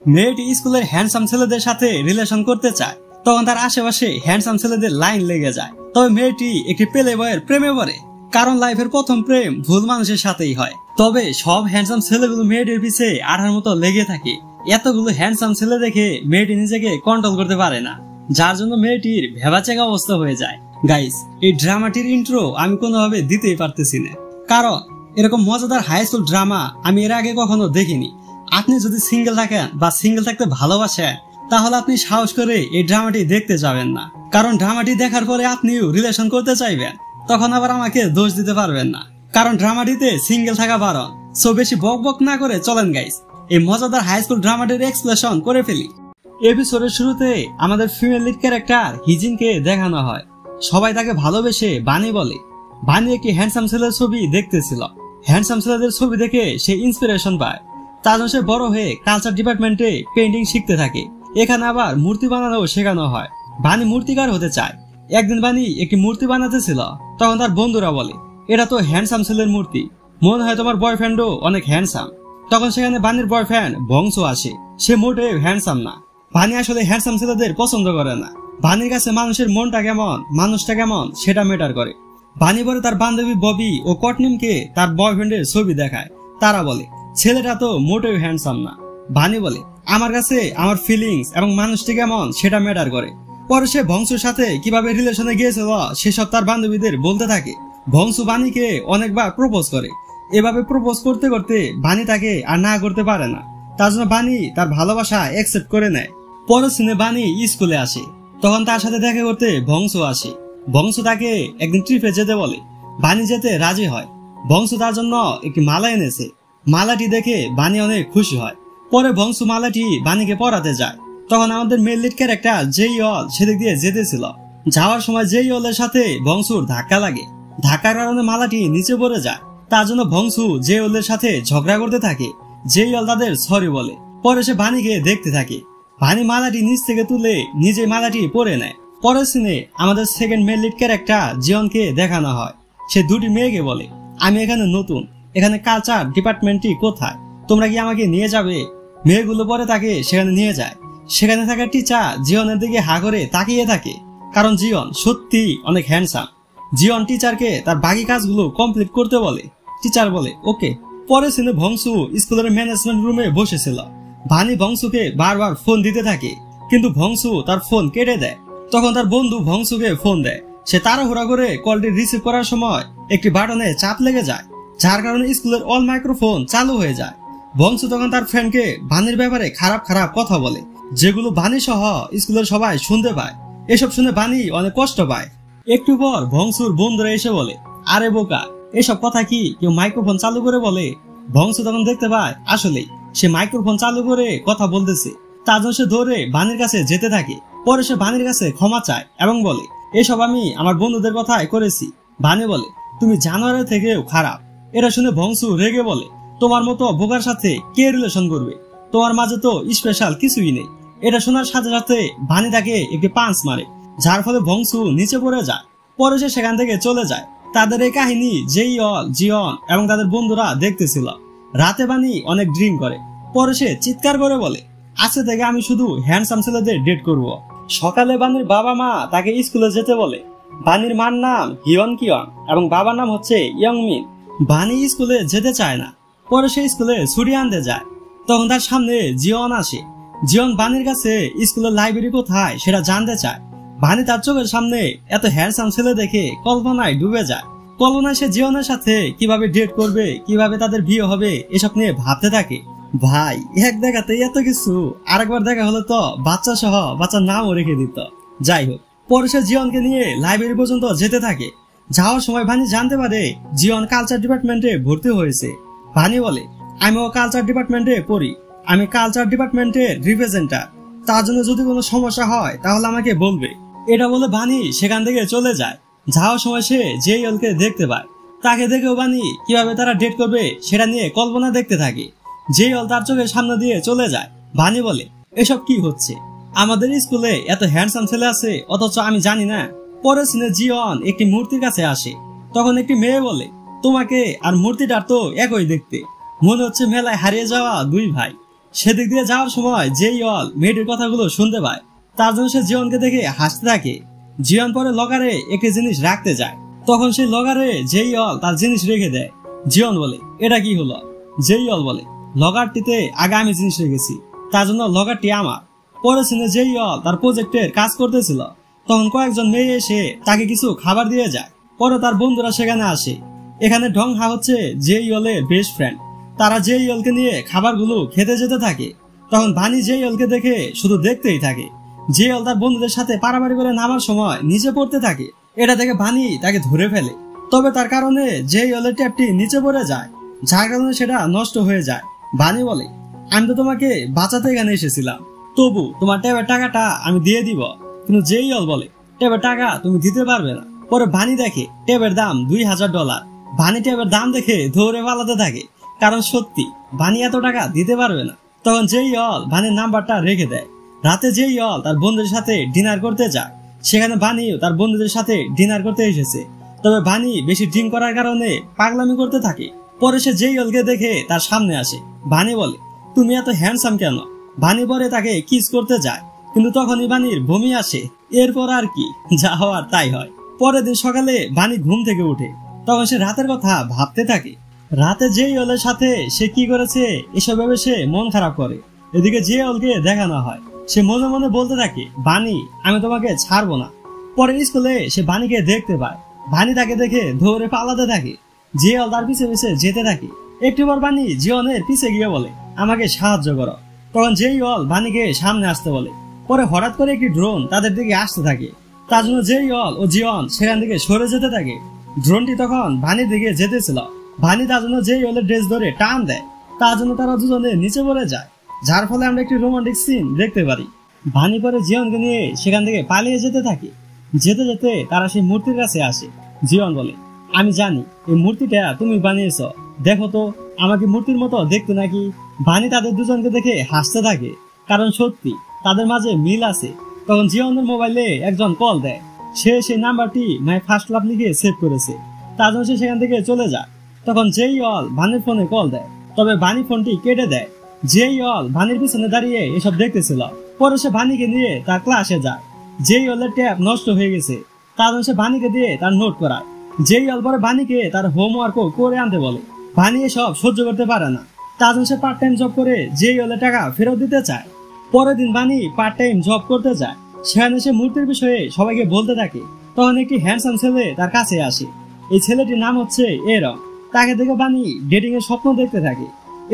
মেয়েটি স্কুলের হ্যান্ডসাম ছেলেদের সাথে রিলেশন করতে চায়, তখন তার আশেপাশে হ্যান্ডসাম ছেলেদের লাইন লেগে যায়। তবে মেয়েটি একটি প্লে বয়ের প্রেমে পড়ে, কারণ লাইফের প্রথম প্রেম ভুল মানুষের সাথেই হয়। তবে সব হ্যান্ডসাম ছেলেগুলো মেয়েটির পিছে আঠার মতো লেগে থাকে। এতগুলো হ্যান্ডসাম ছেলে দেখে মেয়েটি নিজেকে কন্ট্রোল করতে পারে না, যার জন্য মেয়েটির ভেবাচেকা অবস্থা হয়ে যায়। গাইস, এই ড্রামাটির ইন্ট্রো আমি কোনোভাবে দিতেই পারতেছি না, কারণ এরকম মজাদার হাই স্কুল ড্রামা আমি এর আগে কখনো দেখিনি। আপনি যদি সিঙ্গেল থাকেন বা সিঙ্গেল থাকতে ভালোবাসেন, তাহলে আপনি সাহস করে এই ড্রামাটি দেখতে যাবেন না, কারণ ড্রামাটি দেখার পরে আপনিও রিলেশন করতে চাইবেন, তখন আবার আমাকে দোষ দিতে পারবেন না, কারণ ড্রামাটিতে সিঙ্গেল থাকা বারণ। সো বেশি বক বক না করে চলেন গাইস, এই মজাদার হাই স্কুল ড্রামাটির এক্সপ্লেশন করে ফেলি। এপিসোডের শুরুতে আমাদের ফিমেল লিড ক্যারেক্টার হিজিনকে দেখানো হয়। সবাই তাকে ভালোবেসে বানি বলে। বানি একটি হ্যান্ডসাম ছেলের ছবি দেখতেছিল। হ্যান্ডসাম ছেলেদের ছবি দেখে সে ইন্সপিরেশন পায়। তার জন্য সে বড় হয়ে কালচার ডিপার্টমেন্টে পেন্টিং শিখতে থাকে। এখানে আবার মূর্তি বানানো শেখানো হয়। বানি মূর্তিকার হতে চায়। একদিন বানি একটি মূর্তি বানাতেছিল, তখন তার বন্ধুরা বলে, এটা তো হ্যান্ডসাম ছেলের মূর্তি, মনে হয় তোমার বয়ফ্রেন্ডও অনেক হ্যান্ডসাম। তখন সেখানে বানির বয়ফ্রেন্ড বংশ আসে। সে মোটেও হ্যান্ডসাম না। বানি আসলে হ্যান্ডসাম ছেলেদের পছন্দ করে না। বানির কাছে মানুষের মনটা কেমন, মানুষটা কেমন সেটা ম্যাটার করে। বানি পরে তার বান্ধবী ববি ও কটনিমকে তার বয়ফ্রেন্ডের ছবি দেখায়। তারা বলে, ছেলেটা তো মোটেও হ্যান্ডসাম না। বানি বলে, আমার কাছে আমার ফিলিংস এবং মানুষটি কেমন সেটা ম্যাটার করে। পরে সে বংশের সাথে কিভাবে রিলেশনে গিয়েছিল সেসব তার বান্ধবীদের বলতে থাকে। বংশ বানিকে অনেকবার প্রপোজ করে। এভাবে প্রপোজ করতে করতে বানি তাকে আর না করতে পারে না। তার জন্য বানি তার ভালোবাসা অ্যাকসেপ্ট করে নেয়। পরের দিনে বানি স্কুলে আসে। তখন তার সাথে দেখা করতে বংশ আসে। বংশ তাকে একদিন ট্রিপে যেতে বলে। বানি যেতে রাজি হয়। বংশ তার জন্য একটি মালা এনেছে। মালাটি দেখে বানি অনেক খুশি হয়। পরে বংশ মালাটি বানিকে পরাতে যায়। তখন আমাদের মেল লিড ক্যারেক্টার জেইঅল সেদিক দিয়ে যেতেছিল। যাওয়ার সময় জেইঅলের সাথে বংশুর ধাক্কা লাগে। ধাক্কার কারণে মালাটি নিচে পড়ে যায়। তার জন্য বংশু জেইঅলের সাথে ঝগড়া করতে থাকে। জেইঅল তাদের সরি বলে। পরে সে বানিকে দেখতে থাকে। বানি মালাটি নিচ থেকে তুলে নিজে মালাটি পরে নেয়। পরের সিনে আমাদের সেকেন্ড মেল লিড ক্যারেক্টার জিয়নকে দেখানো হয়। সে দুটি মেয়েকে বলে, আমি এখানে নতুন, এখানে কালচার ডিপার্টমেন্টটি কোথায়, তোমরা কি আমাকে নিয়ে যাবে? মেয়েগুলো পরে তাকে সেখানে নিয়ে যায়। সেখানে থাকা টিচার জিয়নের দিকে হা করে তাকিয়ে থাকে, কারণ জিয়ন সত্যি অনেক হ্যান্ডসাম। জিয়ন টিচারকে তার বাকি কাজগুলো কমপ্লিট করতে বলে। টিচার বলে ওকে। পরে ছিল বংশু স্কুলের ম্যানেজমেন্ট রুমে বসেছিল। বানি বংশুকে বারবার ফোন দিতে থাকে, কিন্তু বংশু তার ফোন কেটে দেয়। তখন তার বন্ধু বংশুকে ফোন দেয়। সে তাড়াহুড়া করে কলটি রিসিভ করার সময় একটি বাটনে চাপ লেগে যায়, যার কারণে স্কুলের অল মাইক্রোফোন চালু হয়ে যায়। বংশু তখন তার ফ্রেন্ডকে বানির ব্যাপারে খারাপ খারাপ কথা বলে, যেগুলো বানি সহ স্কুলের সবাই শুনতে পায়। এসব শুনে বানি অনেক কষ্ট পায়। একটু পর বংশুর বন্ধুরা এসে বলে, আরে বোকা, এসব কথা কি কেউ মাইক্রোফোন চালু করে বলে? বংশু তখন দেখতে পায় আসলেই সে মাইক্রোফোন চালু করে কথা বলতেছে। তার জন্য সে ধরে বানির কাছে যেতে থাকে। পরে সে বানির কাছে ক্ষমা চায় এবং বলে, এসব আমি আমার বন্ধুদের কথাই করেছি। বানি বলে, তুমি জানোয়ারের থেকেও খারাপ। এটা শুনে বংশু রেগে বলে, তোমার মতো বোকার সাথে কে রিলেশন করবে? তোমার মাঝে তো স্পেশাল কিছুই নেই। এটা শোনার সাথে সাথে বানি তাকে একটি পাঞ্চ মারে, যার ফলে বংশু নিচে পড়ে যায়। পরে সে সেখান থেকে চলে যায়। তাদের এই কাহিনী জেইঅল, জিয়ন এবং তাদের বন্ধুরা দেখতেছিল। রাতে বানি অনেক ড্রিঙ্ক করে। পরে সে চিৎকার করে বলে, আজকে থেকে আমি শুধু হ্যান্ডসাম ছেলেদের ডেট করব। সকালে বানির বাবা মা তাকে স্কুলে যেতে বলে। বানির মার নাম হিয়ন কিয়ন এবং বাবার নাম হচ্ছে ইয়ংমিন। বানি স্কুলে যেতে চায় না। পরে সে স্কুলে ছুটি আনতে যায়। তখন তার সামনে জিয়ন আসে। জিয়ন বানির কাছে স্কুলের লাইব্রেরি কোথায় সেটা জানতে চায়। বানি তার চোখের সামনে এত হ্যান্ডসাম ছেলে দেখে কল্পনায় ডুবে যায়। কল্পনায় সে জিয়নের সাথে কিভাবে ডেট করবে, কিভাবে তাদের বিয়ে হবে এসব নিয়ে ভাবতে থাকে। ভাই, এক দেখাতে এত কিছু, আরেকবার দেখা হলে তো বাচ্চা সহ বাচ্চার নামও রেখে দিত। যাই হোক, পরে সে জিয়নকে নিয়ে লাইব্রেরি পর্যন্ত যেতে থাকে। যাওয়ার সময় বানি জানতে পারে জিয়ন কালচার ডিপার্টমেন্টে ভর্তি হয়েছে। বানি বলে, আমিও কালচার ডিপার্টমেন্টে পড়ি, আমি কালচার ডিপার্টমেন্টের রিপ্রেজেন্টার, তার জন্য যদি কোনো সমস্যা হয় তাহলে আমাকে বলবে। এটা বলে বানি সেখান থেকে চলে যায়। যাওয়ার সময় সে জেইঅলকে দেখতে পায়। তাকে দেখেও বানি কিভাবে তারা ডেট করবে সেটা নিয়ে কল্পনা দেখতে থাকে। জেইঅল তার চোখের সামনে দিয়ে চলে যায়। বানি বলে, এসব কি হচ্ছে? আমাদের স্কুলে এত হ্যান্ডসাম ছেলে আছে, অথচ আমি জানি না। পরের সিনে জিয়ন একটি মূর্তির কাছে আসে। তখন একটি মেয়ে বলে, তোমাকে আর মূর্তিটার তো একই দেখতে, মনে হচ্ছে মেলায় হারিয়ে যাওয়া দুই ভাই। সেদিক দিয়ে যাওয়ার সময় জেইয়ল মেয়েটির কথাগুলো শুনতে পায়। তার জন্য সে জিওনকে দেখে হাসতে থাকে। জিওন পরে লকারে একটি জিনিস রাখতে যায়, তখন সেই লকারে জেইয়ল তার জিনিস রেখে দেয়। জিওন বলে, এটা কি হলো? জেইয়ল বলে, লকারটিতে আগে আমি জিনিস রেখেছি, তার জন্য লকারটি আমার। পরে সিনে জেইয়ল তার প্রজেক্টের কাজ করতেছিল, তখন কয়েকজন মেয়ে এসে তাকে কিছু খাবার দিয়ে যায়। পরে তার বন্ধুরা সেখানে আসে। এখানে ডং হা হচ্ছে জেইয়লের বেস্ট ফ্রেন্ড। তারা জেইয়লকে নিয়ে খাবারগুলো খেতে যেতে থাকে। তখন বানি জেইয়লকে দেখে শুধু দেখতেই থাকে। জেইয়ল তার বন্ধুদের সাথে পারাপারি করে নামার সময় নিচে পড়তে থাকে। এটা দেখে বানি তাকে ধরে ফেলে, তবে তার কারণে জেইয়লের ট্যাপটি নিচে পড়ে যায়, যার কারণে সেটা নষ্ট হয়ে যায়। বানি বলে, আমি তো তোমাকে বাঁচাতে এখানে এসেছিলাম, তবু তোমার ট্যাবের টাকাটা আমি দিয়ে দিব। কিন্তু জেইয়ল বলে, ট্যাবের টাকা তুমি দিতে পারবে না। পরে বানি দেখে ট্যাবের দাম $2000। বানি ট্যাবের দাম দেখে ধরে পালাতে থাকে, কারণ সত্যি বানি এত টাকা দিতে পারবে না। তখন জেইয়ল বানির নাম্বারটা রেখে দেয়। রাতে জেইয়ল তার বন্ধুদের সাথে ডিনার করতে যায়। সেখানে বানিও তার বন্ধুদের সাথে ডিনার করতে এসেছে, তবে বানি বেশি ড্রিঙ্ক করার কারণে পাগলামি করতে থাকে। পরে সে জেইয়লকে দেখে তার সামনে আসে। বানি বলে, তুমি এত হ্যান্ডসাম কেন? বানি পরে তাকে কিস করতে যায়, কিন্তু তখনই বানির বমি আসে। এরপর আর কি, যা হওয়ার তাই হয়। পরের দিন সকালে বানি ঘুম থেকে উঠে, তখন সে রাতের কথা ভাবতে থাকে। রাতে জেইয়লের সাথে সে কি করেছে এসব ভেবে সে মন খারাপ করে। এদিকে জেইয়লকে দেখানো হয়। সে মনে মনে বলতে থাকে, বানি, আমি তোমাকে ছাড়বো না। পরে স্কুলে সে বানিকে দেখতে পায়। বানি তাকে দেখে ধরে পালাতে থাকে। জেইয়ল তার পিছে পিছে যেতে থাকে। একটু পর বানি জিওনের পিছে গিয়ে বলে, আমাকে সাহায্য করো। তখন জেইয়ল বানিকে সামনে আসতে বলে। পরে হঠাৎ করে একটি ড্রোন তাদের দিকে আসতে থাকে। তার জন্য জেইয়ল ও জিওন সেখান থেকে সরে যেতে থাকে। ড্রোনটি তখন বানির দিকে যেতেছিল। বানি তার জন্য জেইয়লের ড্রেস ধরে টান দেয়। তার জন্য তারা দুজনে নিচে পড়ে যায়, যার ফলে আমরা একটি রোমান্টিক সিন দেখতে পারি। বানি পরে জিওনকে নিয়ে সেখান থেকে পালিয়ে যেতে থাকে। যেতে যেতে তারা সেই মূর্তির কাছে আসে। জিওন বলে, আমি জানি এই মূর্তিটা তুমি বানিয়েছ, দেখো তো আমাকে মূর্তির মতো দেখতে নাকি? বানি তাদের দুজনকে দেখে হাসতে থাকে, কারণ সত্যি তাদের মাঝে মিল আছে। তখন জিওনের মোবাইলে একজন কল দেয়। সে সেই নাম্বারটি মাই ফার্স্ট লাভ লিখে সেভ করেছে, তার জন্য সে সেখান থেকে চলে যায়। তখন জেইয়ল বানির ফোনে কল দেয়, তবে বানি ফোনটি কেটে দেয়। জেইয়ল বানির পিছনে দাঁড়িয়ে এসব দেখতেছিল। পরে সে বানিকে নিয়ে তার ক্লাসে যায়। জেইয়লের ট্যাব নষ্ট হয়ে গেছে, তার জন্য সে বানিকে দিয়ে তার নোট করায়। জেইয়ল পরে বানিকে তার হোমওয়ার্কও করে আনতে বলে। বানি এসব সহ্য করতে পারে না, তার জন্য সে পার্ট টাইম জব করে জেইয়লের টাকা ফেরত দিতে চায়। পরের দিন বানি পার্ট টাইম জব করতে যায়। সেখানে সে মূর্তির বিষয়ে সবাইকে বলতে থাকে। তখন একটি হ্যান্ডসাম ছেলে তার কাছে আসে। এই ছেলেটির নাম হচ্ছে এরং। তাকে দেখে বানি ডেটিং এর স্বপ্ন দেখতে থাকে।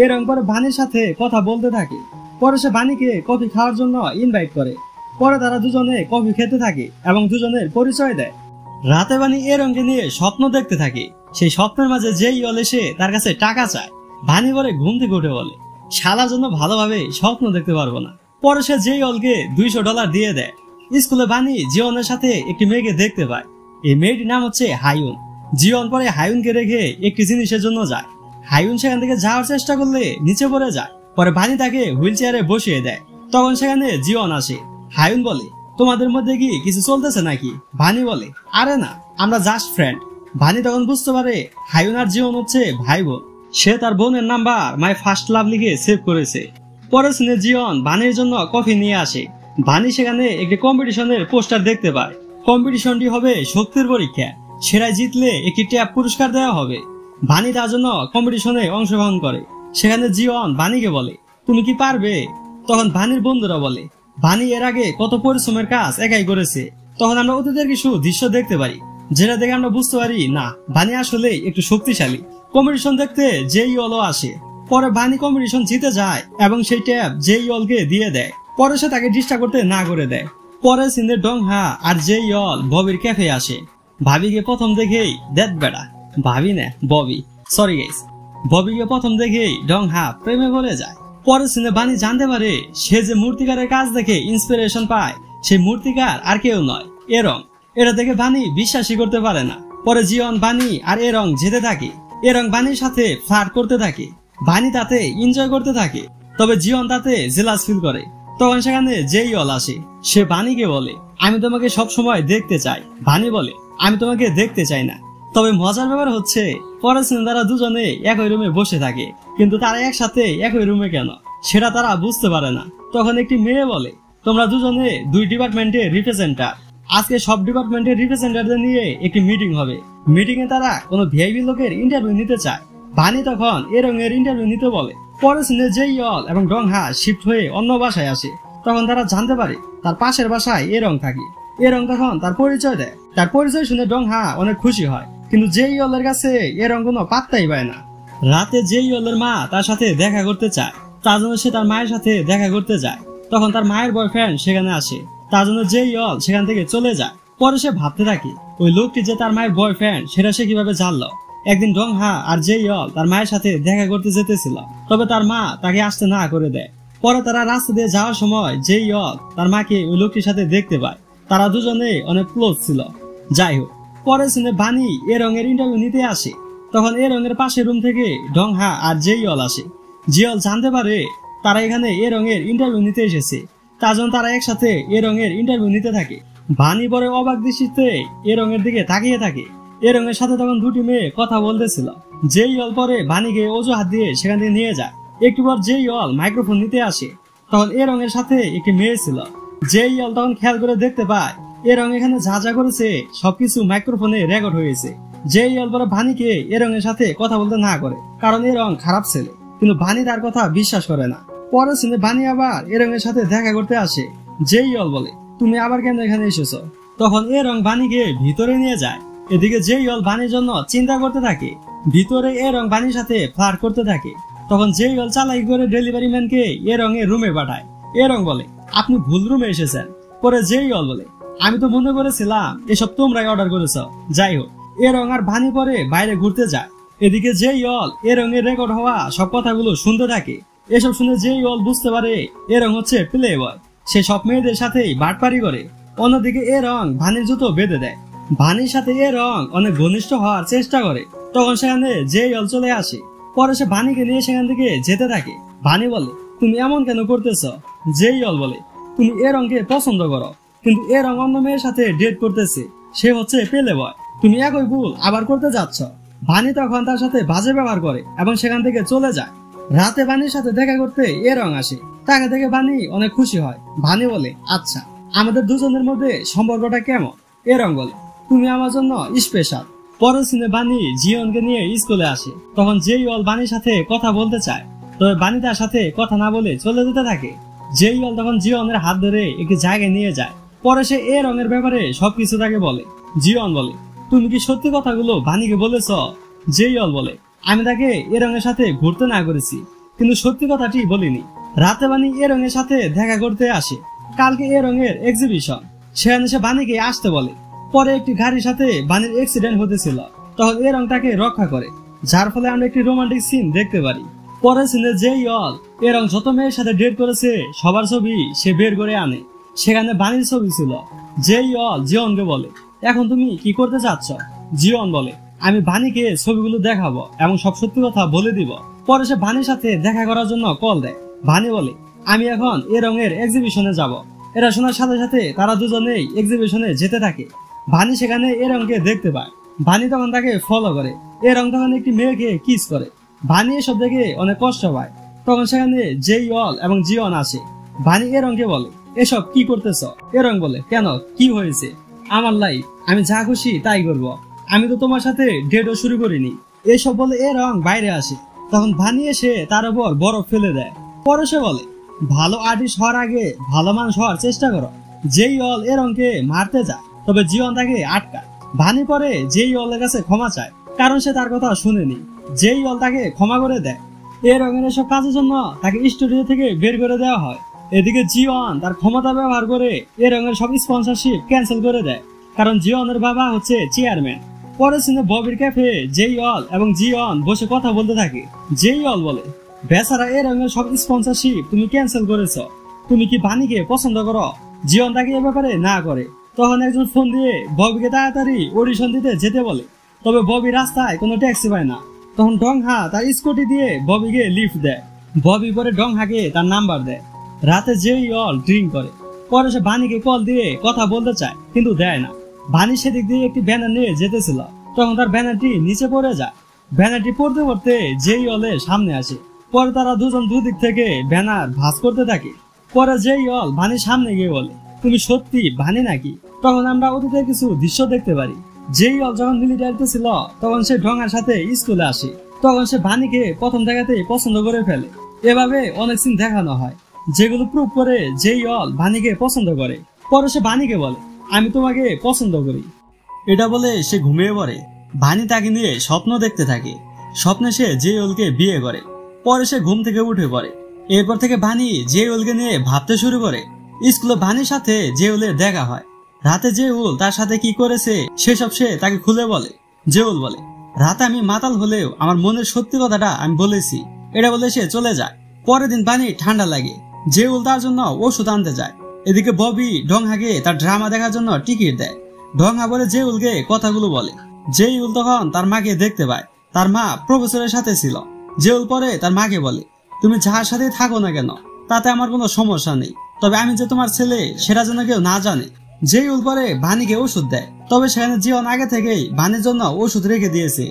এরং পরে বানির সাথে কথা বলতে থাকে। পরে সে বানিকে কফি খাওয়ার জন্য ইনভাইট করে। পরে তারা দুজনে কফি খেতে থাকে এবং দুজনের পরিচয় দেয়। রাতে বানি এরংকে নিয়ে স্বপ্ন দেখতে থাকে। সেই স্বপ্নের মাঝে জেইয়ল এসে তার কাছে টাকা চায়। বানি পরে ঘুম থেকে উঠে বলে, শালার জন্য ভালোভাবে স্বপ্ন দেখতে পারবো না। পরে সে জেইয়লকে $200 দিয়ে দেয়। স্কুলে বানি জিওনের সাথে একটি মেয়েকে দেখতে পায়। এই মেয়েটির নাম হচ্ছে হায়ুন। জিওন পরে হায়ুনকে রেখে একটি জিনিসের জন্য যায়। হায়ুন সেখান থেকে যাওয়ার চেষ্টা করলে নিচে পড়ে যায়। পরে বানি তাকে হুইল চেয়ারে বসিয়ে দেয়। তখন সেখানে জিওন আসে। হায়ুন বলে, তোমাদের মধ্যে কি কিছু চলতেছে নাকি? বানি বলে, আরে না, আমরা জাস্ট ফ্রেন্ড। বানি তখন বুঝতে পারে হায়ুন আর জিওন হচ্ছে ভাই বোন। সে তার বোনের নাম্বার মাই ফার্স্ট লাভ লিখে সেভ করেছে। পরে সিনে জিওন বানির জন্য কফি নিয়ে আসে। বানি সেখানে একটি কম্পিটিশনের পোস্টার দেখতে পায়। কম্পিটিশনটি হবে শক্তির পরীক্ষা। সেরাই জিতলে একটি ট্যাব পুরস্কার দেওয়া হবে। বানি তার জন্য কম্পিটিশনে অংশগ্রহণ করে। সেখানে জিওন বানিকে বলে, তুমি কি পারবে? তখন বানির বন্ধুরা বলে, বানি এর আগে কত পরিশ্রমের কাজ একাই করেছে। তখন আমরা অতীতের কিছু দৃশ্য দেখতে পারি, যেটা দেখে আমরা বুঝতে পারি না, বানি আসলে একটু শক্তিশালী। কম্পিটিশন দেখতে জেইয়লও আসে। পরে বানি কম্পিটিশন জিতে যায় এবং সেই ট্যাব জেইয়লকে দিয়ে দেয়। পরে সে তাকে ডিস্টার্ব করতে না করে দেয়। পরে সিনে ডং হা আর জেইয়ল ববির ক্যাফে আসে। ভাবিকে প্রথম দেখেই দেখ বেড়া, ভাবি না ববি, সরি গাইস, ববিকে প্রথম দেখেই ডং হা প্রেমে পড়ে যায়। পরে সিনে বানি জানতে পারে সে যে মূর্তিকারের কাজ দেখে ইন্সপিরেশন পায়, সেই মূর্তিকার আর কেউ নয়, এরং। এটা দেখে বানি বিশ্বাসই করতে পারে না। পরে জিওন বানি আর এরং যেতে থাকে। এরং বানির সাথে ফ্লার্ট করতে থাকে। বানি তাতে এনজয় করতে থাকে, তবে জিওন তাতে জেলাস ফিল করে। তখন সেখানে জেইয়ল আসে। সে বানিকে বলে, আমি তোমাকে সব সময় দেখতে চাই। বানি বলে, আমি তোমাকে দেখতে চাই না। তবে মজার ব্যাপার হচ্ছে পরে তারা দুজনে একই রুমে বসে থাকে, কিন্তু তারা একসাথে একই রুমে কেন সেটা তারা বুঝতে পারে না। তখন একটি মেয়ে বলে, তোমরা দুজনে দুই ডিপার্টমেন্টের রিপ্রেজেন্টার, আজকে সব ডিপার্টমেন্টের রিপ্রেজেন্টারদের নিয়ে একটি মিটিং হবে। মিটিং এ তারা কোনো ভিআইপি লোকের ইন্টারভিউ নিতে চায়। বানি তখন এ রঙের ইন্টারভিউ নিতে বলে। পরে সিনে জেইয়ল এবং ডংহা শিফট হয়ে অন্য বাসায় আসে। তখন তারা জানতে পারে তার পাশের বাসায় এ রং থাকে। এ রং তখন তার পরিচয় দেয়। তার পরিচয় শুনে ডংহা অনেক খুশি হয়, কিন্তু জেইয়লের কাছে এ রং কোনো পাত্তাই পায় না। রাতে জেইয়লের মা তার সাথে দেখা করতে চায়, তার জন্য সে তার মায়ের সাথে দেখা করতে যায়। তখন তার মায়ের বয়ফ্রেন্ড সেখানে আসে, তার জন্য জেইয়ল সেখান থেকে চলে যায়। পরে সে ভাবতে থাকে ওই লোকটি যে তার মায়ের বয়ফ্রেন্ড সেটা সে কিভাবে জানলো। একদিন ডংহা আর জেইয়ল তার মায়ের সাথে দেখা করতে যেতেছিল, তবে তার মা তাকে আসতে না করে দেয়। পরে তারা রাস্তা দিয়ে যাওয়ার সময় জেইয়ল তার মাকে ওই লোকটির সাথে দেখতে পায়। তারা দুজনে অনেক ক্লোজ ছিল। যাই হোক, পরের সিনে বানি এ রঙের ইন্টারভিউ নিতে আসে। তখন এ রঙের পাশের রুম থেকে ডংহা আর জেইয়ল আসে। জেইয়ল জানতে পারে তারা এখানে এ রঙের ইন্টারভিউ নিতে এসেছে, তার জন্য তারা একসাথে এ রঙের ইন্টারভিউ নিতে থাকে। বানি পরে অবাক দৃষ্টিতে এ রঙের দিকে তাকিয়ে থাকে। এ রঙের সাথে তখন দুটি মেয়ে কথা বলতেছিল। জেইয়ল পরে বানিকে অজুহাত দিয়ে সেখান থেকে নিয়ে যায়। একটু পর জেইয়ল মাইক্রোফোন নিতে আসে। তখন এ রঙের সাথে একটি মেয়ে ছিল। জেইয়ল তখন খেয়াল করে দেখতে পায় এ রং এখানে যা যা করেছে সবকিছু মাইক্রোফোনে রেকর্ড হয়েছে। জেইয়ল পরে বানিকে এ রঙের সাথে কথা বলতে না করে, কারণ এ রং খারাপ ছেলে। কিন্তু বানি তার কথা বিশ্বাস করে না। পরে সিনে বানি আবার এ রঙের সাথে দেখা করতে আসে। জেইয়ল বলে, তুমি আবার কেন এখানে এসেছো? তখন এ রং বানিকে ভিতরে নিয়ে যায়। এদিকে জেইয়ল বানির জন্য চিন্তা করতে থাকে। ভিতরে এ রং বানির সাথে ফ্লার্ট করতে থাকে। তখন জেইয়ল চালাকি করে ডেলিভারি ম্যানকে এ রঙের রুমে পাঠায়। এ রং বলে, আপনি ভুল রুমে এসেছেন। পরে জেইয়ল বলে, আমি তো মনে করেছিলাম এসব তোমরাই অর্ডার করেছ। যাই হোক, এ রং আর বানি পরে বাইরে ঘুরতে যায়। এদিকে জেইয়ল এ রঙের রেকর্ড হওয়া সব কথাগুলো শুনতে থাকে। এসব শুনে জেইয়ল বুঝতে পারে এ রং হচ্ছে প্লে বয়, সে সব মেয়েদের সাথেই বাটপারি করে। অন্যদিকে এ রং ভানির জুতো বেঁধে দেয়। ভানির সাথে এ রং অনেক ঘনিষ্ঠ হওয়ার চেষ্টা করে। তখন সেখানে জেইয়ল চলে আসে। পরে সে ভানিকে নিয়ে সেখান থেকে যেতে থাকে। ভানি বলে, তুমি এমন কেন করতেছ? জেইয়ল বলে, তুমি এ রংকে পছন্দ করো, কিন্তু এ রং অন্য মেয়ের সাথে ডেট করতেছে, সে হচ্ছে পেলে বয়, তুমি একই ভুল আবার করতে যাচ্ছ। ভানি তখন তার সাথে বাজে ব্যবহার করে এবং সেখান থেকে চলে যায়। রাতে বানির সাথে দেখা করতে এ রং আসে। তাকে দেখে বানি অনেক খুশি হয়। ভানি বলে, আচ্ছা, আমাদের দুজনের মধ্যে সম্পর্কটা কেমন? এ রং বলে, তুমি আমার জন্য স্পেশাল। পরের সিনে বানি জিয়নকে নিয়ে স্কুলে আসে। তখন জেইয়ল বানির সাথে কথা বলতে চায়, তবে বানি তার সাথে কথা না বলে চলে যেতে থাকে। জেইয়ল তখন জিয়নের হাত ধরে একটি জায়গায় নিয়ে যায়। পরে সে এ রঙের ব্যাপারে সবকিছু তাকে বলে। জিয়ন বলে, তুমি কি সত্যি কথাগুলো বানিকে বলেছ? জেইয়ল বলে, আমি তাকে এ রঙের সাথে ঘুরতে না করেছি, কিন্তু সত্যি কথাটি বলিনি। রাতে বানি এ রঙের সাথে দেখা করতে আসে। কালকে এ রঙের এক্সিবিশন, সেখানে সে বানিকে আসতে বলে। পরে একটি গাড়ির সাথে বানির অ্যাক্সিডেন্ট হতেছিল, তখন এ রং তাকে রক্ষা করে, যার ফলে আমরা একটি রোমান্টিক সিন দেখতে পারি। পরের সিনে জেইয়ল এ রং যত মেয়ের সাথে ডেট করেছে সবার ছবি সে বের করে আনে। সেখানে বানির ছবি ছিল। জেইয়ল জিয়নকে বলে, এখন তুমি কি করতে চাচ্ছ? জিয়ন বলে, আমি বানিকে ছবিগুলো দেখাবো এবং সব সত্যি কথা বলে দিব। পরে সে বানির সাথে দেখা করার জন্য কল দেয়। বানি বলে, আমি এখন এ রঙের এক্সিবিশনে যাব। এটা শোনার সাথে সাথে তারা দুজনেই এক্সিবিশনে যেতে থাকে। বানি সেখানে এ রংকে দেখতে পায়। বানি তখন তাকে ফলো করে। এ রং তখন একটি মেয়েকে কিস করে। বানি এসব দেখে অনেক কষ্ট পায়। তখন সেখানে জেইয়ল এবং জিয়ন আসে। বানি এ রংকে বলে, এসব কি করতেছ? এ রং বলে, কেন, কি হয়েছে? আমার লাইফ, আমি যা খুশি তাই করব, আমি তো তোমার সাথে ডেটও শুরু করিনি। এসব বলে এ রং বাইরে আসে। তখন বানি এসে তার উপর বরফ ফেলে দেয়। পরে সে বলে, ভালো আর্টিস্ট হওয়ার আগে ভালো মানুষ হওয়ার চেষ্টা করো। জেইয়ল এ রংকে মারতে যায়, তবে জিয়ন তাকে আটকায়। বানি পরে জেইয়লের কাছে ক্ষমা চায়, কারণ সে তার কথা শুনেনি। জেইয়ল তাকে ক্ষমা করে দেয়। এ রঙের এসব কাজের জন্য তাকে স্টুডিও থেকে বের করে দেওয়া হয়। এদিকে জিয়ন তার ক্ষমতা ব্যবহার করে এ রঙের সব স্পন্সরশিপ ক্যান্সেল করে দেয়, কারণ জিয়নের বাবা হচ্ছে চেয়ারম্যান। পরে সিনে ববির ক্যাফে জেইয়ল এবং জিয়ন বসে কথা বলতে থাকে। জেইয়ল বলে, বেচারা এ রঙের সব স্পন্সরশিপ তুমি ক্যান্সেল করেছ, তুমি কি বানিকে পছন্দ করো? জিয়ন তাকে এ ব্যাপারে না করে। তখন একজন ফোন দিয়ে ববিকে তাড়াতাড়ি অডিশন দিতে যেতে বলে, তবে ববি রাস্তায় কোনো ট্যাক্সি পায় না। তখন ডংহা তার স্কুটি দিয়ে ববিকে লিফট দেয়। ববি পরে ডংহাকে তার নাম্বার দেয়। রাতে জেইয়ল ড্রিঙ্ক করে। পরে সে বানিকে কল দিয়ে কথা বলতে চায়, কিন্তু দেয় না। বানি সেদিক দিয়ে একটি ব্যানার নিয়ে যেতেছিল, তখন তার ব্যানারটি নিচে পড়ে যায়। ব্যানারটি পড়তে পড়তে জেইয়লের সামনে আসে। পরে তারা দুজন দুদিক থেকে ব্যানার ভাঁজ করতে থাকে। পরে জেইউল ভানির সামনে গিয়ে বলে, তুমি সত্যি ভানি নাকি? তখন আমরা অতীতের কিছু দৃশ্য দেখতে পারি। জেইউল যখন মিলিটারিতে ছিল তখন সে ঢঙ্গার সাথে স্কুলে আসে। তখন সে ভানিকে প্রথম দেখাতেই পছন্দ করে ফেলে। এভাবে অনেক সিন দেখানো হয় যেগুলো প্রুভ করে জেইউল ভানিকে পছন্দ করে। পরে সে ভানিকে বলে, আমি তোমাকে পছন্দ করি। এটা বলে সে ঘুমিয়ে পড়ে। ভানি তাকে নিয়ে স্বপ্ন দেখতে থাকে। স্বপ্নে সে জেইউলকে বিয়ে করে। পরে সে ঘুম থেকে উঠে পড়ে। এরপর থেকে ভানি জেইউলকে নিয়ে ভাবতে শুরু করে। স্কুলে ভানির সাথে জেইউলের দেখা হয়। রাতে জেইউল তার সাথে কি করেছে সেসব সে তাকে খুলে বলে। জেইউল বলে, রাতে আমি মাতাল হলেও আমার মনের সত্যি কথাটা আমি বলেছি। এটা বলে সে চলে যায়। পরের দিন ভানি ঠান্ডা লাগে। জেইউল তার জন্য ওষুধ আনতে যায়। এদিকে ববি ঢংহাকে তার ড্রামা দেখার জন্য টিকিট দেয়। ঢংহা বলে জেইউলকে কথাগুলো বলে। জেইউল তখন তার মাকে দেখতে পায়। তার মা প্রফেসরের সাথে ছিল। জেইউল পরে তার মাকে বলে, তুমি যার সাথে থাকো না কেন তাতে আমার কোনো সমস্যা নেই, তবে আমি যে তোমার ছেলে সেটা যেন কেউ না জানে। জেইউল পরে ভানিকে ওষুধ দেয়। তবে সেখানে জীবন আগে থেকেই ভানির জন্য ওষুধ রেখে দিয়েছে,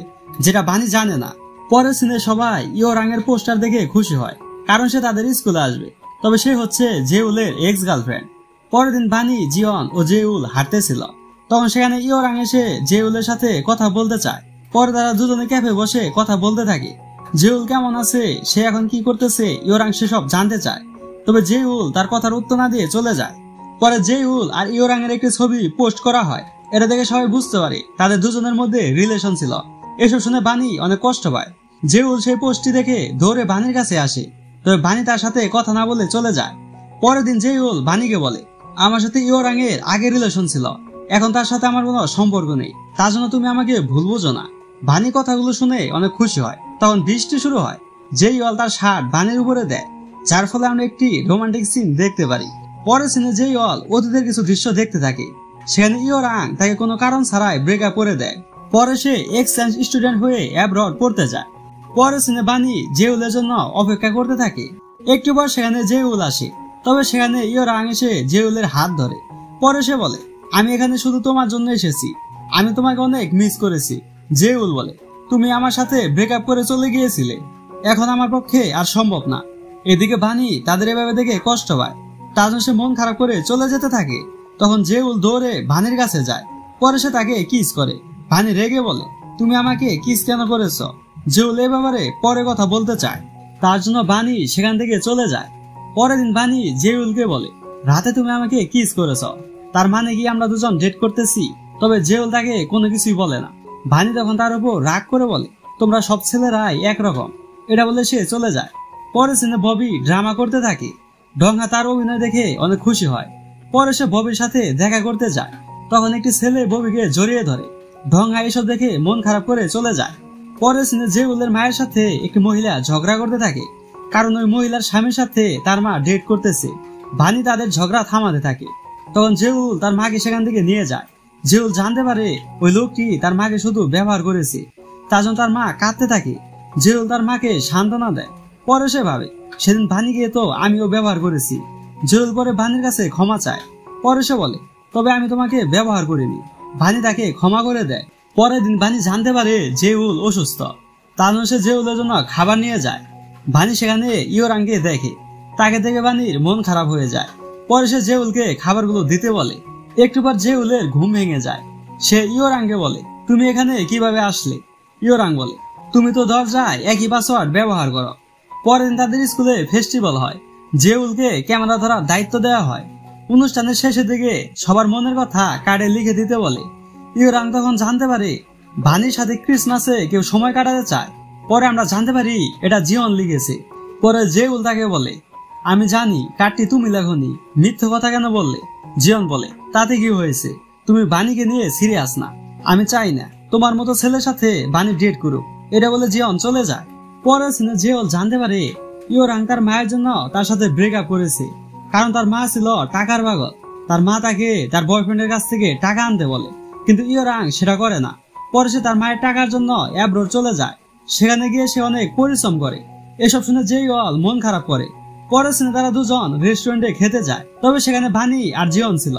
যেটা ভানি জানে না। পরের সিনে সবাই ইয়োরাংয়ের পোস্টার দেখে খুশি হয়, কারণ সে তাদের স্কুলে আসবে। তবে সে হচ্ছে জেইউলের এক্স গার্লফ্রেন্ড। পরের দিন ভানি, জিয়ন ও জেইউল হাঁটতেছিল। তখন সেখানে ইয়োরাং এসে জেইউলের সাথে কথা বলতে চায়। পরে তারা দুজনে ক্যাফে বসে কথা বলতে থাকে। জেইউল কেমন আছে, সে এখন কি করতেছে, ইয়োরাং সেসব জানতে চায়। তবে জেইউল তার কথার উত্তর না দিয়ে চলে যায়। পরে জেইউল আর ইয়োরাং এর একটি ছবি পোস্ট করা হয়। এটা দেখে সবাই বুঝতে পারে তাদের দুজনের মধ্যে রিলেশন ছিল। এসব শুনে ভানি অনেক কষ্ট পায়। জেইউল সেই পোস্টটি দেখে দৌড়ে ভানির কাছে আসে। তবে ভানি তার সাথে কথা না বলে চলে যায়। পরের দিন জেইউল ভানিকে বলে, আমার সাথে ইয়োরাং এর আগে রিলেশন ছিল, এখন তার সাথে আমার কোনো সম্পর্ক নেই, তার জন্য তুমি আমাকে ভুল বুঝো না। ভানি কথাগুলো শুনে অনেক খুশি হয়। তখন বৃষ্টি শুরু হয়। জেইউল তার শার্ট ভানির উপরে দেয়, যার ফলে আমরা একটি রোমান্টিক সিন দেখতে পারি। পরের সিনে জেইউল অতীতের কিছু দৃশ্য দেখতে থাকে। সেখানে ইয়োরাং তাকে কোনো কারণ ছাড়াই ব্রেকআপ করে দেয়। পরে সে এক্সচেঞ্জ স্টুডেন্ট হয়ে অ্যাব্রড পড়তে যায়। পরের সিনে ভানি জেইউলের জন্য অপেক্ষা করতে থাকে। একটু পর সেখানে জেইউল আসে। তবে সেখানে ইয়োরাং এসে জেইউলের হাত ধরে। পরে সে বলে, আমি এখানে শুধু তোমার জন্য এসেছি, আমি তোমাকে অনেক মিস করেছি। জেইউল বলে, তুমি আমার সাথে ব্রেকআপ করে চলে গিয়েছিলে, এখন আমার পক্ষে আর সম্ভব না। এদিকে ভানি তাদের এভাবে দেখে কষ্ট পায়, তার জন্য সে মন খারাপ করে চলে যেতে থাকে। তখন জেইউল দৌড়ে ভানির কাছে যায়। পরে সে তাকে কিস করে। ভানি রেগে বলে, তুমি আমাকে কিস কেন করেছ? জেইউল এ ব্যাপারে পরে কথা বলতে চায়, তার জন্য ভানি সেখান থেকে চলে যায়। পরের দিন ভানি জেইউলকে বলে, রাতে তুমি আমাকে কিস করেছ, তার মানে কি আমরা দুজন ডেট করতেছি? তবে জেইউল তাকে কোনো কিছুই বলে না। ভানি তখন তার উপর রাগ করে বলে, তোমরা সব ছেলেরাই একরকম। এটা বলে সে চলে যায়। পরে সিনে ববি ড্রামা করতে থাকে। ঢংহা তার অভিনয় দেখে অনেক খুশি হয়। পরে সে ববির সাথে দেখা করতে যায়। তখন একটি ছেলে ববিকে জড়িয়ে ধরে। ঢংহা এসব দেখে মন খারাপ করে চলে যায়। পরে সিনে জেইউলের মায়ের সাথে একটি মহিলা ঝগড়া করতে থাকে, কারণ ওই মহিলার স্বামীর সাথে তার মা ডেট করতেছে। ভানি তাদের ঝগড়া থামাতে থাকে। তখন জেইউল তার মাকে সেখান থেকে নিয়ে যায়। জেইউল জানতে পারে ওই লোকটি তার মাকে শুধু ব্যবহার করেছে, তার জন্য তার মা কাঁদতে থাকে। জেইউল তার মাকে সান্ত্বনা দেয়। পরে সে ভাবে, সেদিন ভানিকে তো আমিও ব্যবহার করেছি। জেইউল পরে ভানির কাছে ক্ষমা চায়। পরে সে বলে, তবে আমি তোমাকে ব্যবহার করিনি। ভানি তাকে ক্ষমা করে দেয়। পরের দিন ভানি জানতে পারে জেইউল অসুস্থ, তার জন্য সে জেইউলের জন্য খাবার নিয়ে যায়। ভানি সেখানে ইয়োরাংকে দেখে। তাকে দেখে ভানির মন খারাপ হয়ে যায়। পরে সে জেইউলকে খাবারগুলো দিতে বলে। একটু পর জেইউলের ঘুম ভেঙে যায়। সে ইয়োরাংকে বলে, তুমি এখানে কিভাবে আসলে? ইয়োরাং বলে, তুমি তো দরজায় একই পাসওয়ার্ড ব্যবহার করো। পরের দিন তাদের স্কুলে ফেস্টিভ্যাল হয়। জেইউলকে ক্যামেরা ধরার দায়িত্ব দেওয়া হয়। অনুষ্ঠানের শেষের দিকে সবার মনের কথা কার্ডে লিখে দিতে বলে। ইয়োরাং তখন জানতে পারে ভানির সাথে ক্রিসমাসে কেউ সময় কাটাতে চায়। পরে আমরা জানতে পারি এটা জিয়ন লিখেছে। পরে জেইউল তাকে বলে, আমি জানি কার্ডটি তুমি লেখনি, মিথ্যে কথা কেন বললে? জিয়ন বলে, তাতে কি হয়েছে, তুমি বানিকে নিয়ে সিরিয়াস না, আমি চাই না তোমার মতো ছেলের সাথে বানি ডেট করুক। এটা বলে জিয়ন চলে যায়। পরে সিনে জেইউল জানতে পারে ইয়োরাং তার মায়ের জন্য তার সাথে ব্রেকআপ করেছে, কারণ তার মা ছিল টাকার পাগল। তার মা তাকে তার বয়ফ্রেন্ডের কাছ থেকে টাকা আনতে বলে, কিন্তু ইয়োরাং সেটা করে না। পরে সে তার মায়ের টাকার জন্য অ্যাব্রোড চলে যায়। সেখানে গিয়ে সে অনেক পরিশ্রম করে। এসব শুনে জেইউল মন খারাপ করে। পরের সিনে তারা দুজন রেস্টুরেন্টে খেতে যায়। তবে সেখানে ভানি আর জিয়ন ছিল।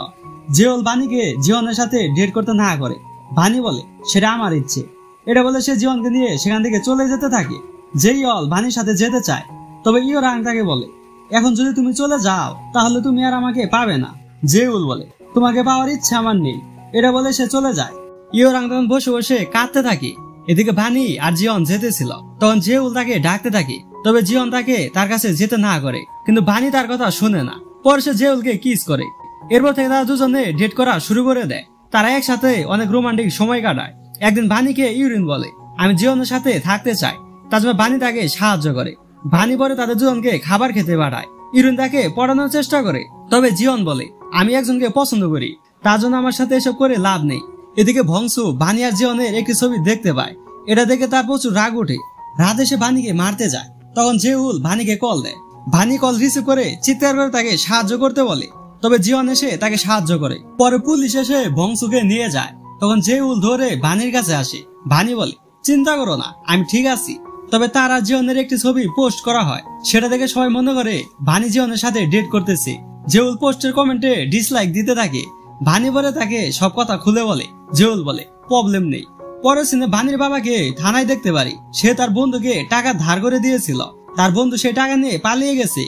জেইউল ভানিকে জিয়নের সাথে ডেট করতে না করে। ভানি বলে, সেটা আমার ইচ্ছে। এটা বলে সে জিয়নকে নিয়ে সেখান থেকে চলে যেতে থাকে। জেইউল বানির সাথে যেতে চায়, তবে ইয়োরাং তাকে বলে, এখন যদি তুমি চলে যাও তাহলে তুমি আর আমাকে পাবে না। জেইউল বলে, তোমাকে পাওয়ার ইচ্ছা আমার নেই। এটা বলে সে চলে যায়। ইয়োরাং তখন বসে বসে কাঁদতে থাকে। এদিকে বানি আর জিয়ন যেতেছিল, তখন জেইউল তাকে ডাকতে থাকে, তবে জিয়ন তাকে তার কাছে যেতে না করে, কিন্তু বানি তার কথা শুনে না। পরে সে জেইউলকে কিস করে। এরপর থেকে তারা দুজনে ডেট করা শুরু করে দেয়। তারা একসাথে অনেক রোমান্টিক সময় কাটায়। একদিন বানিকে ইউরিন বলে, আমি জিয়নের সাথে থাকতে চাই। তার জন্য বানি তাকে সাহায্য করে। বানি পরে তাদের দুজনকে খাবার খেতে পাঠায়। ইউরিন তাকে পড়ানোর চেষ্টা করে, তবে জিয়ন বলে, আমি একজনকে পছন্দ করি, তার জন্য আমার সাথে এসব করে লাভ নেই। এদিকে ভংসু বানি আর জিয়নের একটি ছবি দেখতে পায়। এটা দেখে তার প্রচুর রাগ ওঠে। রাতে সে বানিকে মারতে যায়। তখন জেউল বানিকে কল দেয়। বানি কল রিসিভ করে চিৎকার করে তাকে সাহায্য করতে বলে, তবে জিয়ন এসে তাকে সাহায্য করে। পরে পুলিশ এসে ভংসুকে নিয়ে যায়। তখন জেউল ধরে বানির কাছে আসে। বানি বলে, চিন্তা করো না, আমি ঠিক আছি। তবে তার আর জিয়নের একটি ছবি পোস্ট করা হয়। সেটা দেখে সবাই মনে করে বানি জিয়নের সাথে ডেট করতেছে। জেউল পোস্টের কমেন্টে ডিসলাইক দিতে থাকে। বানি পরে তাকে সব কথা খুলে বলে। জেউল বলে, প্রবলেম নেই। পরের সিনে বানির বাবাকে থানায় দেখতে পারি। সে তার বন্ধুকে টাকা ধার করে দিয়েছিল। তার বন্ধু সেই টাকা নিয়ে পালিয়ে গেছে।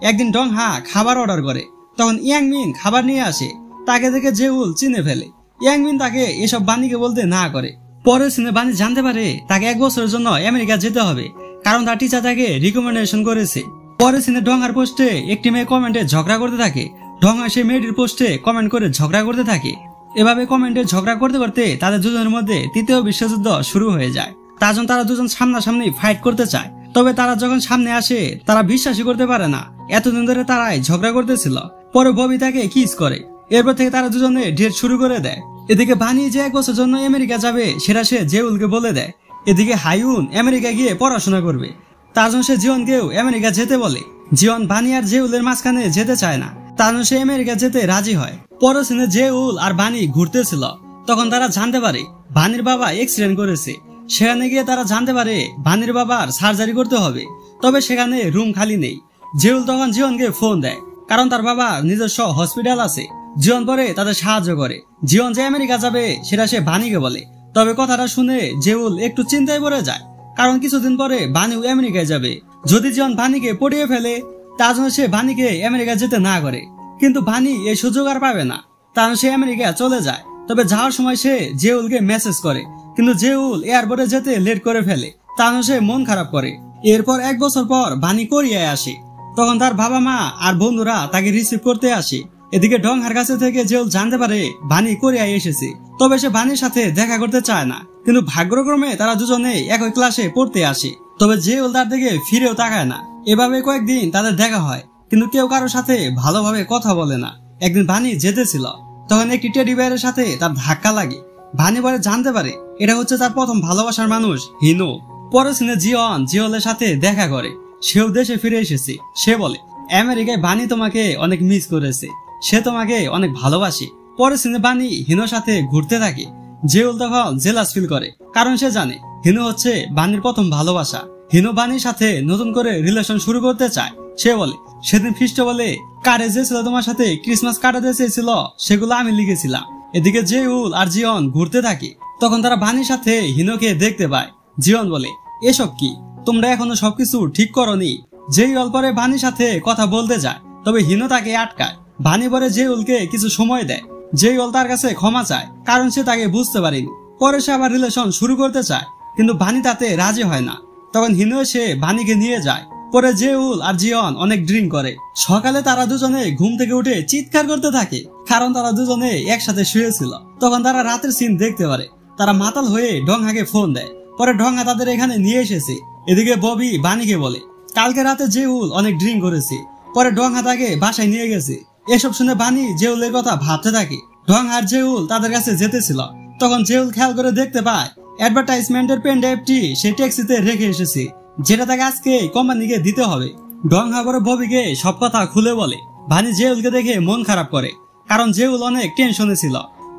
একদিন ডংহা খাবার অর্ডার করে, তখন ইয়াংমিন খাবার নিয়ে আসে। তাকে দেখে জেউল চিনে ফেলে। ইয়াংমিন তাকে এসব বানিকে বলতে না করে। পরের সিনে বানি জানতে পারে তাকে 1 বছরের জন্য আমেরিকা যেতে হবে, কারণ তার টিচার তাকে রিকমেন্ডেশন করেছে। পরের সিনে ডংহার পোস্টে একটি মেয়ে কমেন্টে ঝগড়া করতে থাকে। ডংহা সেই মেয়েটির পোস্টে কমেন্ট করে ঝগড়া করতে থাকে। এভাবে কমেন্টে ঝগড়া করতে করতে তাদের দুজনের মধ্যে তৃতীয় বিশ্বযুদ্ধ শুরু হয়ে যায়। তার জন্য তারা দুজন সামনাসামনি ফাইট করতে চায়। তবে তারা যখন সামনে আসে তারা বিশ্বাসই করতে পারে না এতদিন ধরে তারাই ঝগড়া করতেছিল। পরে ববি তাকে কিস করে। এরপর থেকে তারা দুজনে ডেট শুরু করে দেয়। এদিকে বানি যে 1 বছর জন্য আমেরিকা যাবে সেটা সে জেউলকে বলে দেয়। এদিকে হাইউন আমেরিকা গিয়ে পড়াশোনা করবে। তার জন্য সে জিয়নকেও আমেরিকা যেতে বলে। জিয়ন বানি আর জেউলের মাঝখানে যেতে চায় না, তার জন্য সে আমেরিকা যেতে রাজি হয়। পরের সিনে জেউল আর বানি ঘুরতেছিল, তখন তারা জানতে পারে বানির বাবা অ্যাক্সিডেন্ট করেছে। সেখানে গিয়ে তারা জানতে পারে বানির বাবার সার্জারি করতে হবে, তবে সেখানে রুম খালি নেই। জেউল তখন জিয়নকে ফোন দেয়, কারণ তার বাবা নিজস্ব হসপিটাল আছে। জিয়ন পরে তাদের সাহায্য করে। জিয়ন যে আমেরিকা যাবে সেটা সে বানিকে বলে। তবে কথাটা শুনে জেউল একটু চিন্তায় পড়ে যায়, কারণ কিছুদিন পরে বানিও আমেরিকায় যাবে। যদি জিয়ন বানিকে পড়িয়ে ফেলে, তার জন্য সে বানিকে আমেরিকা যেতে না করে। কিন্তু বানি এই সুযোগ আর পাবে না, তার সে আমেরিকা চলে যায়। তবে যাওয়ার সময় সে জেউলকে মেসেজ করে, কিন্তু জেউল এয়ারপোর্টে যেতে লেট করে ফেলে। তার সে মন খারাপ করে। এরপর 1 বছর পর বানি কোরিয়ায় আসে। তখন তার বাবা মা আর বন্ধুরা তাকে রিসিভ করতে আসে। এদিকে ডংহার কাছে থেকে জেউল জানতে পারে বানি কোরিয়ায় এসেছে। তবে সে বানির সাথে দেখা করতে চায় না, কিন্তু ভাগ্যক্রমে তারা দুজনে একই ক্লাসে পড়তে আসে। তবে জেউল তার দিকে ফিরেও তাকায় না। এভাবে কয়েকদিন তাদের দেখা হয়, কিন্তু কেউ কারোর সাথে ভালোভাবে কথা বলে না। একদিন বানি যেতেছিল, তখন একটি টেডি বিয়ারের সাথে তার ধাক্কা লাগে। বানি পরে জানতে পারে এটা হচ্ছে তার প্রথম ভালোবাসার মানুষ হিনো। পরে সিনে জিয়ন জিওলের সাথে দেখা করে। সেও দেশে ফিরে এসেছে। সে বলে, আমেরিকায় বানি তোমাকে অনেক মিস করেছে, সে তোমাকে অনেক ভালোবাসে। পরে সিনে বানি হিনোর সাথে ঘুরতে থাকে। জিওল তখন জেলাস ফিল করে, কারণ সে জানে হিনো হচ্ছে বানির প্রথম ভালোবাসা। হিনো বানির সাথে নতুন করে রিলেশন শুরু করতে চায়। সে বলে, সেদিন ফিস্টে বলে কারে যে ছিল তোমার সাথে ক্রিসমাস কাটাতে চেয়েছিল সেগুলো আমি লিখেছিলাম। এদিকে জেউল আর জিয়ন ঘুরতে থাকে। তখন তারা বানির সাথে হিনোকে দেখতে পায়। জিয়ন বলে, এসব কি, তোমরা এখনো সবকিছু ঠিক করনি? জেউল পরে বানির সাথে কথা বলতে যায়, তবে হিনো তাকে আটকায়। বানি পরে জেউলকে কিছু সময় দেয়। জেউল তার কাছে ক্ষমা চায়, কারণ সে তাকে বুঝতে পারেনি। পরে সে আবার রিলেশন শুরু করতে চায়, কিন্তু বানি তাতে রাজি হয় না। তখন হিনো এসে বানিকে নিয়ে যায়। পরে জেউল আর জিয়ন অনেক ড্রিঙ্ক করে। সকালে তারা দুজনে ঘুম থেকে উঠে চিৎকার করতে থাকে, কারণ তারা দুজনে একসাথে শুয়েছিল। তখন তারা রাতের সিন দেখতে পারে। তারা মাতাল হয়ে ডংহাকে ফোন দেয়। পরে ডংহা তাদের এখানে নিয়ে এসেছে। এদিকে ববি বানিকে বলে, কালকে রাতে জেউল অনেক ড্রিঙ্ক করেছে। পরে ডংহা তাকে বাসায় নিয়ে গেছে। এসব শুনে বানি জেউলের কথা ভাবতে থাকে। ডংহা আর জেউল তাদের কাছে যেতেছিল, তখন জেউল খেয়াল করে দেখতে পায় অ্যাডভার্টাইজমেন্টের পেন ড্রাইভটি সে ট্যাক্সিতে রেখে এসেছে, যেটা তাকে আজকে কোম্পানিকে দিতে হবে। ডংহা পরে ববিকে সব কথা খুলে বলে। বানি জেউলকে দেখে মন খারাপ করে, কারণ জেউল অনেক টেনশনে ছিল।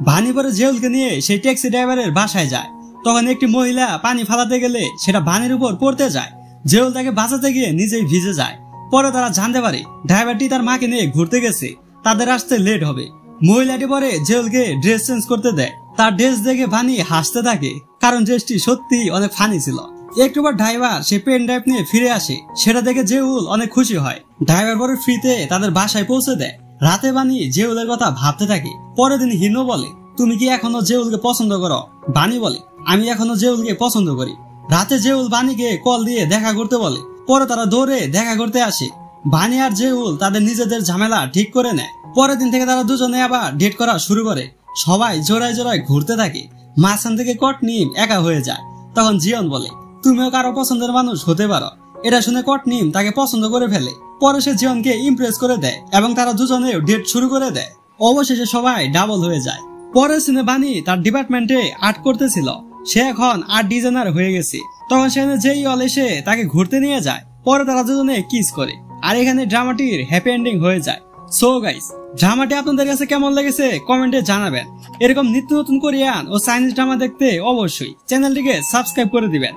বানি পরে জেউলকে নিয়ে সেই ট্যাক্সি ড্রাইভারের বাসায় যায়। তখন একটি মহিলা পানি ফালাতে গেলে সেটা বানির উপর পড়তে যায়। জেউল তাকে বাঁচাতে গিয়ে নিজেই ভিজে যায়। পরে তারা জানতে পারে ড্রাইভারটি তার মাকে নিয়ে ঘুরতে গেছে, তাদের আসতে লেট হবে। মহিলাটি পরে জেউলকে ড্রেস চেঞ্জ করতে দেয়। তার ড্রেস দেখে বানি হাসতে থাকে, কারণ ড্রেসটি সত্যি অনেক ফানি ছিল। একটু পর ড্রাইভার সে পেন ড্রাইভ নিয়ে ফিরে আসে, সেটা দেখে জেউল অনেক খুশি হয়। ড্রাইভার পরে ফ্রিতে তাদের বাসায় পৌঁছে দেয়। রাতে বানি জেউলের কথা ভাবতে থাকে। পরের দিন হিনো বলে, তুমি কি এখনো জেউলকে পছন্দ করো? বানি বলে, আমি এখনো জেউলকে পছন্দ করি। রাতে জেউল বানিকে কল দিয়ে দেখা করতে বলে। পরে তারা দৌড়ে দেখা করতে আসে। বানি আর জেউল তাদের নিজেদের ঝামেলা ঠিক করে নেয়। পরের দিন থেকে তারা দুজনে আবার ডেট করা শুরু করে। সবাই জোড়ায় জোড়ায় ঘুরতে থাকে। মাঝখান থেকে কটনিম একা হয়ে যায়। তখন জিয়ন বলে, তুমিও কারো পছন্দের মানুষ হতে পারো। এটা শুনে কটনিম তাকে পছন্দ করে ফেলে। পরে সে জিয়নকে ইমপ্রেস করে দেয় এবং তারা দুজনেও ডেট শুরু করে দেয়। অবশেষে সবাই ডাবল হয়ে যায়। পরের সিনে বানি তার ডিপার্টমেন্টে আর্ট করতেছিল। সে এখন আর্ট ডিজাইনার হয়ে গেছে। তখন সেখানে যেই অল এসে তাকে ঘুরতে নিয়ে যায়। পরে তারা দুজনে কিস করে। আর এখানে ড্রামাটির হ্যাপি এন্ডিং হয়ে যায়। সো গাইস, ড্রামাটি আপনাদের কাছে কেমন লেগেছে কমেন্টে জানাবেন। এরকম নিত্য নতুন কোরিয়ান ও চাইনিজ ড্রামা দেখতে অবশ্যই চ্যানেলটিকে সাবস্ক্রাইব করে দিবেন।